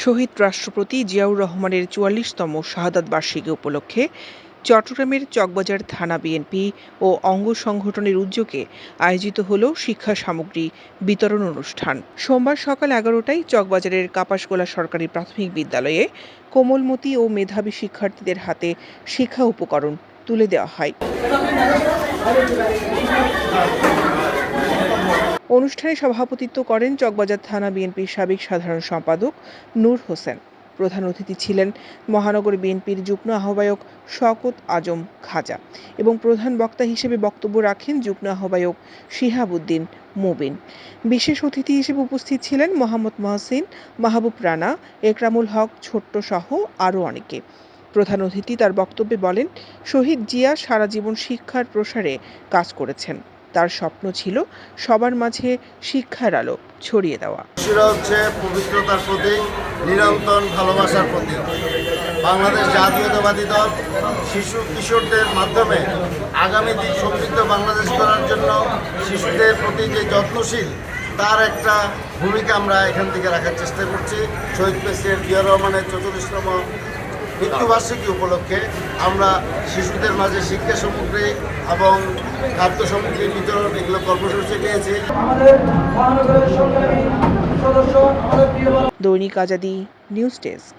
শহীদ রাষ্ট্রপতি জিয়াউর রহমানের ৪৪তম শাহাদাত বার্ষিকী উপলক্ষে চট্টগ্রামের চকবাজার থানা বিএনপি ও অঙ্গ সংগঠনের উদ্যোগে আয়োজিত হল শিক্ষা সামগ্রী বিতরণ অনুষ্ঠান। সোমবার সকাল ১১টায় চকবাজারের কাপাসগোলা সরকারি প্রাথমিক বিদ্যালয়ে কোমলমতি ও মেধাবী শিক্ষার্থীদের হাতে শিক্ষা উপকরণ তুলে দেওয়া হয়। অনুষ্ঠানে সভাপতিত্ব করেন চকবাজার থানা বিএনপির সাবেক সাধারণ সম্পাদক নূর হোসেন। প্রধান অতিথি ছিলেন মহানগর বিএনপির যুগ্ম আহ্বায়ক শওকত আজম খাজা এবং প্রধান বক্তা হিসেবে বক্তব্য রাখেন যুগ্ম আহ্বায়ক শিহাবুদ্দিন মুবিন। বিশেষ অতিথি হিসেবে উপস্থিত ছিলেন মোহাম্মদ মহসিন, মাহবুব রানা, একরামুল হক ছোট্ট সহ আরও অনেকে। প্রধান অতিথি তার বক্তব্যে বলেন, শহীদ জিয়া সারা জীবন শিক্ষার প্রসারে কাজ করেছেন। তার স্বপ্ন ছিল সবার মাঝে শিক্ষার আলো ছড়িয়ে দেওয়া। সেটা হচ্ছে পবিত্রতার প্রতীক, নিরন্তর ভালোবাসার প্রতীক। বাংলাদেশ জাতীয়তাবাদী দল শিশু কিশোরদের মাধ্যমে আগামী দিন সমৃদ্ধ বাংলাদেশ করার জন্য শিশুদের প্রতি যে যত্নশীল তার একটা ভূমিকা আমরা এখান থেকে রাখার চেষ্টা করছি। শহীদ প্রেসিডেন্ট জিয়াউর রহমানের ৪৪তম মৃত্যুবার্ষিকী উপলক্ষে আমরা শিশুদের মাঝে শিক্ষা সামগ্রী এবং খাদ্য সামগ্রী বিতরণ এগুলো কর্মসূচি নিয়েছি। দৈনিক আজাদী নিউজ ডেস্ক।